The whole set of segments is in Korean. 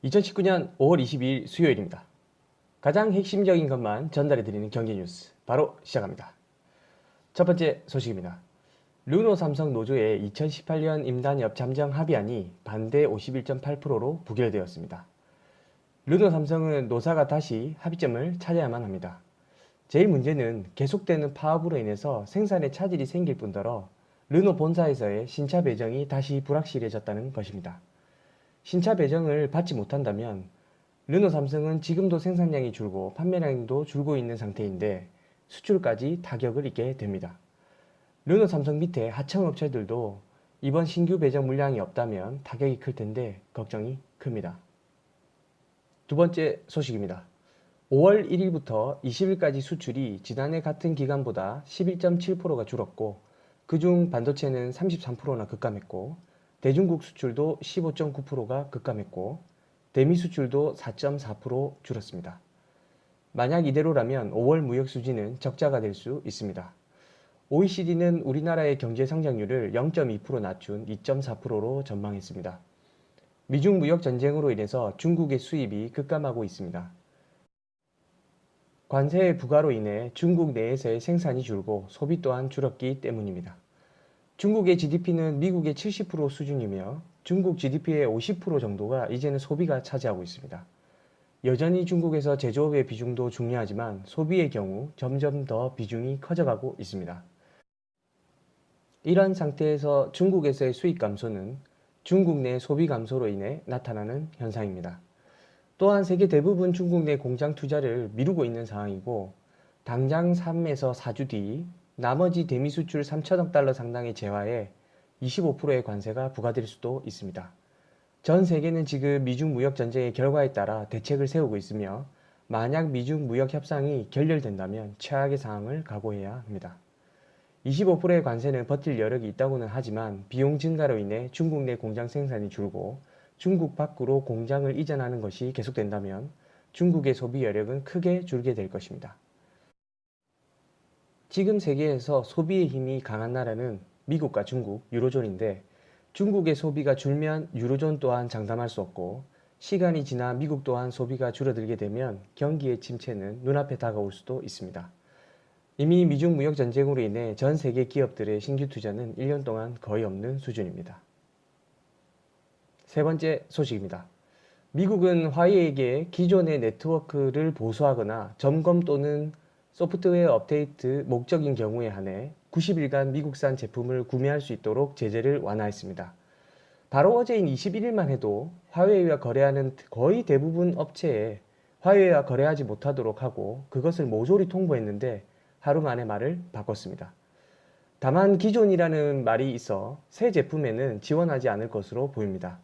2019년 5월 22일 수요일입니다. 가장 핵심적인 것만 전달해드리는 경제 뉴스 바로 시작합니다. 첫 번째 소식입니다. 르노 삼성 노조의 2018년 임단협 잠정 합의안이 반대 51.8%로 부결되었습니다. 르노 삼성은 노사가 다시 합의점을 찾아야만 합니다. 제일 문제는 계속되는 파업으로 인해서 생산에 차질이 생길 뿐더러 르노 본사에서의 신차 배정이 다시 불확실해졌다는 것입니다. 신차 배정을 받지 못한다면 르노 삼성은 지금도 생산량이 줄고 판매량도 줄고 있는 상태인데 수출까지 타격을 입게 됩니다. 르노 삼성 밑에 하청업체들도 이번 신규 배정 물량이 없다면 타격이 클 텐데 걱정이 큽니다. 두 번째 소식입니다. 5월 1일부터 20일까지 수출이 지난해 같은 기간보다 11.7%가 줄었고 그중 반도체는 33%나 급감했고 대중국 수출도 15.9%가 급감했고 대미 수출도 4.4% 줄었습니다. 만약 이대로라면 5월 무역 수지는 적자가 될 수 있습니다. OECD는 우리나라의 경제 성장률을 0.2% 낮춘 2.4%로 전망했습니다. 미중 무역 전쟁으로 인해서 중국의 수입이 급감하고 있습니다. 관세의 부과로 인해 중국 내에서의 생산이 줄고 소비 또한 줄었기 때문입니다. 중국의 GDP는 미국의 70% 수준이며 중국 GDP의 50% 정도가 이제는 소비가 차지하고 있습니다. 여전히 중국에서 제조업의 비중도 중요하지만 소비의 경우 점점 더 비중이 커져가고 있습니다. 이런 상태에서 중국에서의 수입 감소는 중국 내 소비 감소로 인해 나타나는 현상입니다. 또한 세계 대부분 중국 내 공장 투자를 미루고 있는 상황이고 당장 3에서 4주 뒤 나머지 대미 수출 3천억 달러 상당의 재화에 25%의 관세가 부과될 수도 있습니다. 전 세계는 지금 미중 무역 전쟁의 결과에 따라 대책을 세우고 있으며 만약 미중 무역 협상이 결렬된다면 최악의 상황을 각오해야 합니다. 25%의 관세는 버틸 여력이 있다고는 하지만 비용 증가로 인해 중국 내 공장 생산이 줄고 중국 밖으로 공장을 이전하는 것이 계속된다면 중국의 소비 여력은 크게 줄게 될 것입니다. 지금 세계에서 소비의 힘이 강한 나라는 미국과 중국, 유로존인데 중국의 소비가 줄면 유로존 또한 장담할 수 없고 시간이 지나 미국 또한 소비가 줄어들게 되면 경기의 침체는 눈앞에 다가올 수도 있습니다. 이미 미중 무역 전쟁으로 인해 전 세계 기업들의 신규 투자는 1년 동안 거의 없는 수준입니다. 세 번째 소식입니다. 미국은 화웨이에게 기존의 네트워크를 보수하거나 점검 또는 소프트웨어 업데이트 목적인 경우에 한해 90일간 미국산 제품을 구매할 수 있도록 제재를 완화했습니다. 바로 어제인 21일만 해도 화웨이와 거래하는 거의 대부분 업체에 화웨이와 거래하지 못하도록 하고 그것을 모조리 통보했는데 하루 만에 말을 바꿨습니다. 다만 기존이라는 말이 있어 새 제품에는 지원하지 않을 것으로 보입니다.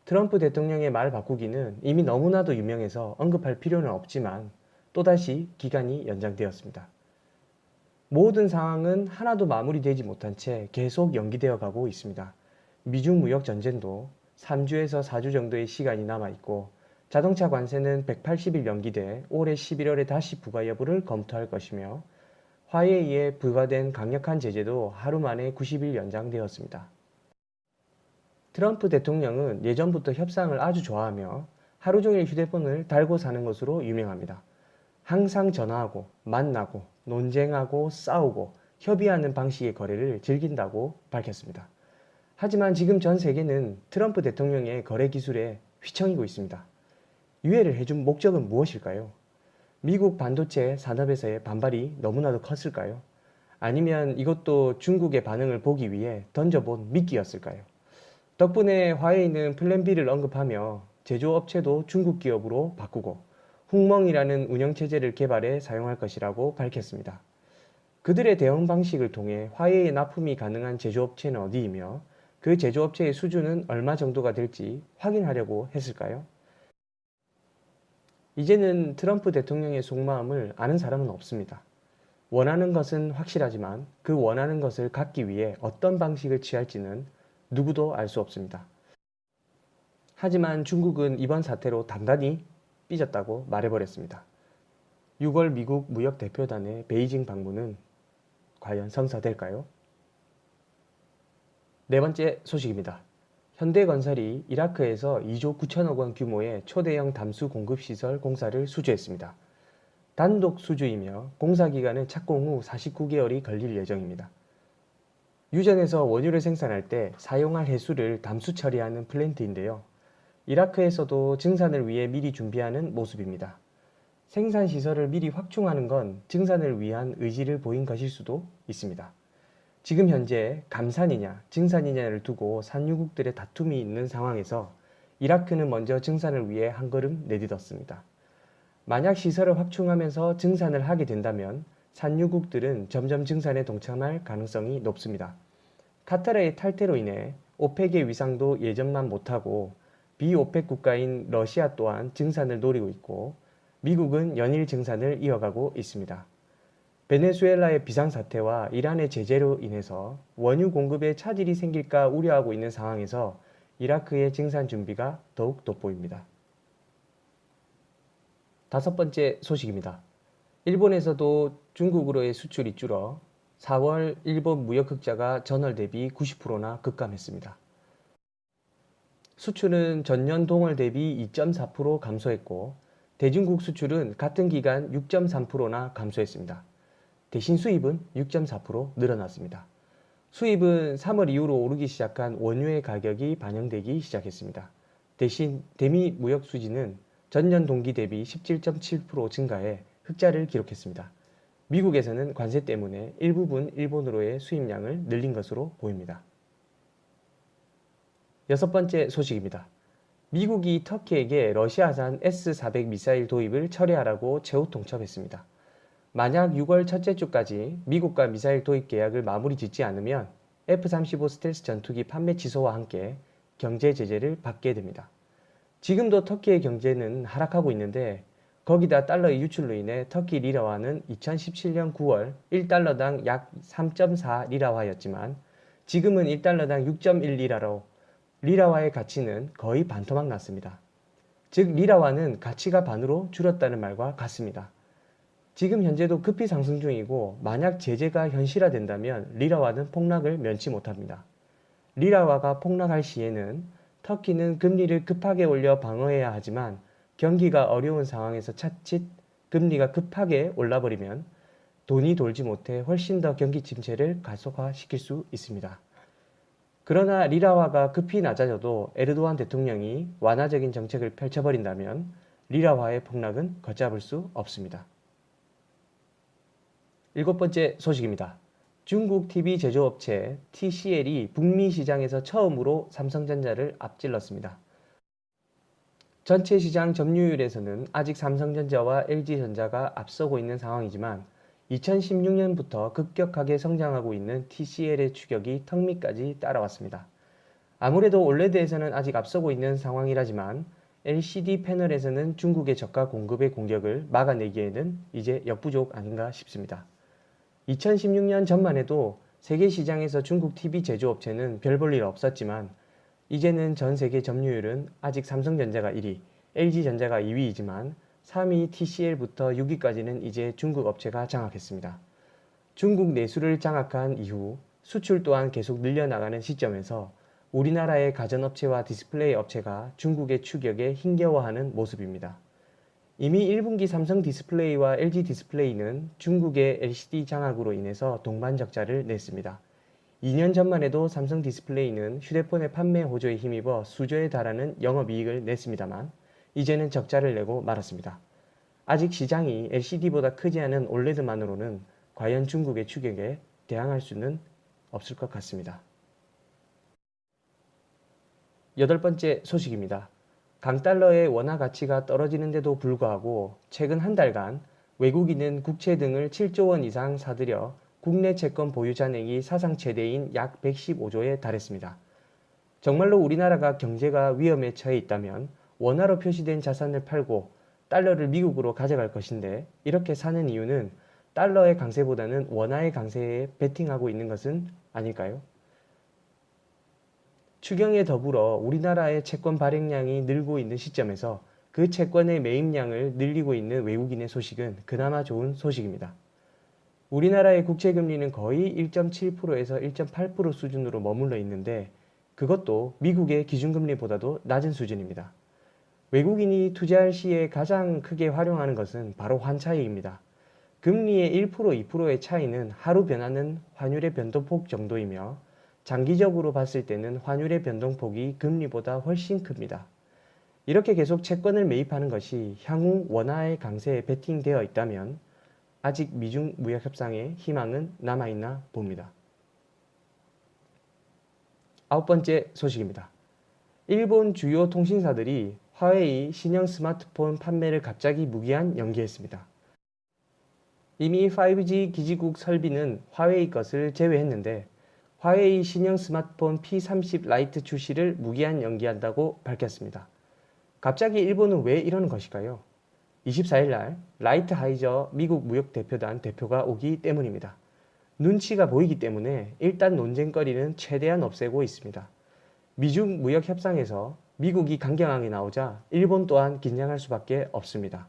트럼프 대통령의 말 바꾸기는 이미 너무나도 유명해서 언급할 필요는 없지만 또다시 기간이 연장되었습니다. 모든 상황은 하나도 마무리되지 못한 채 계속 연기되어 가고 있습니다. 미중 무역 전쟁도 3주에서 4주 정도의 시간이 남아있고 자동차 관세는 180일 연기돼 올해 11월에 다시 부과 여부를 검토할 것이며 화웨이에 부과된 강력한 제재도 하루 만에 90일 연장되었습니다. 트럼프 대통령은 예전부터 협상을 아주 좋아하며 하루 종일 휴대폰을 달고 사는 것으로 유명합니다. 항상 전화하고 만나고 논쟁하고 싸우고 협의하는 방식의 거래를 즐긴다고 밝혔습니다. 하지만 지금 전 세계는 트럼프 대통령의 거래 기술에 휘청이고 있습니다. 유예를 해준 목적은 무엇일까요? 미국 반도체 산업에서의 반발이 너무나도 컸을까요? 아니면 이것도 중국의 반응을 보기 위해 던져본 미끼였을까요? 덕분에 화웨이는 플랜 B를 언급하며 제조업체도 중국 기업으로 바꾸고 훅멍이라는 운영체제를 개발해 사용할 것이라고 밝혔습니다. 그들의 대응 방식을 통해 화웨이에 납품이 가능한 제조업체는 어디이며 그 제조업체의 수준은 얼마 정도가 될지 확인하려고 했을까요? 이제는 트럼프 대통령의 속마음을 아는 사람은 없습니다. 원하는 것은 확실하지만 그 원하는 것을 갖기 위해 어떤 방식을 취할지는 누구도 알 수 없습니다. 하지만 중국은 이번 사태로 단단히 삐졌다고 말해버렸습니다. 6월 미국 무역대표단의 베이징 방문은 과연 성사될까요? 네 번째 소식입니다. 현대건설이 이라크에서 2조 9천억 원 규모의 초대형 담수 공급시설 공사를 수주했습니다. 단독 수주이며 공사 기간은 착공 후 49개월이 걸릴 예정입니다. 유전에서 원유를 생산할 때 사용할 해수를 담수 처리하는 플랜트인데요. 이라크에서도 증산을 위해 미리 준비하는 모습입니다. 생산시설을 미리 확충하는 건 증산을 위한 의지를 보인 것일 수도 있습니다. 지금 현재 감산이냐 증산이냐를 두고 산유국들의 다툼이 있는 상황에서 이라크는 먼저 증산을 위해 한 걸음 내딛었습니다. 만약 시설을 확충하면서 증산을 하게 된다면 산유국들은 점점 증산에 동참할 가능성이 높습니다. 카타르의 탈퇴로 인해 오펙의 위상도 예전만 못하고 비오펙 국가인 러시아 또한 증산을 노리고 있고 미국은 연일 증산을 이어가고 있습니다. 베네수엘라의 비상사태와 이란의 제재로 인해서 원유 공급에 차질이 생길까 우려하고 있는 상황에서 이라크의 증산 준비가 더욱 돋보입니다. 다섯 번째 소식입니다. 일본에서도 중국으로의 수출이 줄어 4월 일본 무역 흑자가 전월 대비 90%나 급감했습니다. 수출은 전년 동월 대비 2.4% 감소했고 대중국 수출은 같은 기간 6.3%나 감소했습니다. 대신 수입은 6.4% 늘어났습니다. 수입은 3월 이후로 오르기 시작한 원유의 가격이 반영되기 시작했습니다. 대신 대미 무역 수지는 전년 동기 대비 17.7% 증가해 흑자를 기록했습니다. 미국에서는 관세 때문에 일부분 일본으로의 수입량을 늘린 것으로 보입니다. 여섯 번째 소식입니다. 미국이 터키에게 러시아산 S-400 미사일 도입을 철회하라고 최후 통첩했습니다. 만약 6월 첫째 주까지 미국과 미사일 도입 계약을 마무리 짓지 않으면 F-35 스텔스 전투기 판매 취소와 함께 경제 제재를 받게 됩니다. 지금도 터키의 경제는 하락하고 있는데 거기다 달러의 유출로 인해 터키 리라화는 2017년 9월 1달러당 약 3.4 리라화였지만 지금은 1달러당 6.1 리라로 리라화의 가치는 거의 반토막 났습니다. 즉 리라화는 가치가 반으로 줄었다는 말과 같습니다. 지금 현재도 급히 상승 중이고 만약 제재가 현실화된다면 리라화는 폭락을 면치 못합니다. 리라화가 폭락할 시에는 터키는 금리를 급하게 올려 방어해야 하지만 경기가 어려운 상황에서 차칫 금리가 급하게 올라버리면 돈이 돌지 못해 훨씬 더 경기 침체를 가속화시킬 수 있습니다. 그러나 리라화가 급히 낮아져도 에르도안 대통령이 완화적인 정책을 펼쳐버린다면 리라화의 폭락은 걷잡을 수 없습니다. 일곱 번째 소식입니다. 중국 TV 제조업체 TCL이 북미 시장에서 처음으로 삼성전자를 앞질렀습니다. 전체 시장 점유율에서는 아직 삼성전자와 LG전자가 앞서고 있는 상황이지만 2016년부터 급격하게 성장하고 있는 TCL의 추격이 턱밑까지 따라왔습니다. 아무래도 OLED에서는 아직 앞서고 있는 상황이라지만 LCD 패널에서는 중국의 저가 공급의 공격을 막아내기에는 이제 역부족 아닌가 싶습니다. 2016년 전만 해도 세계 시장에서 중국 TV 제조업체는 별 볼 일 없었지만 이제는 전 세계 점유율은 아직 삼성전자가 1위, LG전자가 2위이지만 3위 TCL부터 6위까지는 이제 중국 업체가 장악했습니다. 중국 내수를 장악한 이후 수출 또한 계속 늘려나가는 시점에서 우리나라의 가전업체와 디스플레이 업체가 중국의 추격에 힘겨워하는 모습입니다. 이미 1분기 삼성 디스플레이와 LG 디스플레이는 중국의 LCD 장악으로 인해서 동반적자를 냈습니다. 2년 전만 해도 삼성 디스플레이는 휴대폰의 판매 호조에 힘입어 수조에 달하는 영업이익을 냈습니다만 이제는 적자를 내고 말았습니다. 아직 시장이 LCD보다 크지 않은 OLED만으로는 과연 중국의 추격에 대항할 수는 없을 것 같습니다. 여덟 번째 소식입니다. 강달러의 원화 가치가 떨어지는데도 불구하고 최근 한 달간 외국인은 국채 등을 7조 원 이상 사들여 국내 채권 보유 잔액이 사상 최대인 약 115조에 달했습니다. 정말로 우리나라가 경제가 위험에 처해 있다면 원화로 표시된 자산을 팔고 달러를 미국으로 가져갈 것인데 이렇게 사는 이유는 달러의 강세보다는 원화의 강세에 베팅하고 있는 것은 아닐까요? 추경에 더불어 우리나라의 채권 발행량이 늘고 있는 시점에서 그 채권의 매입량을 늘리고 있는 외국인의 소식은 그나마 좋은 소식입니다. 우리나라의 국채금리는 거의 1.7%에서 1.8% 수준으로 머물러 있는데 그것도 미국의 기준금리보다도 낮은 수준입니다. 외국인이 투자할 시에 가장 크게 활용하는 것은 바로 환차익입니다. 금리의 1%, 2%의 차이는 하루 변하는 환율의 변동폭 정도이며 장기적으로 봤을 때는 환율의 변동폭이 금리보다 훨씬 큽니다. 이렇게 계속 채권을 매입하는 것이 향후 원화의 강세에 베팅되어 있다면 아직 미중 무역 협상의 희망은 남아있나 봅니다. 9번째 소식입니다. 일본 주요 통신사들이 화웨이 신형 스마트폰 판매를 갑자기 무기한 연기했습니다. 이미 5G 기지국 설비는 화웨이 것을 제외했는데 화웨이 신형 스마트폰 P30 라이트 출시를 무기한 연기한다고 밝혔습니다. 갑자기 일본은 왜 이러는 것일까요? 24일 날 라이트 하이저 미국 무역대표단 대표가 오기 때문입니다. 눈치가 보이기 때문에 일단 논쟁거리는 최대한 없애고 있습니다. 미중 무역 협상에서 미국이 강경하게 나오자 일본 또한 긴장할 수밖에 없습니다.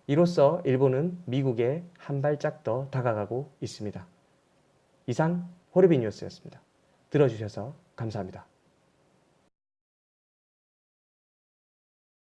이로써 일본은 미국에 한 발짝 더 다가가고 있습니다. 이상 호르비 뉴스였습니다. 들어주셔서 감사합니다.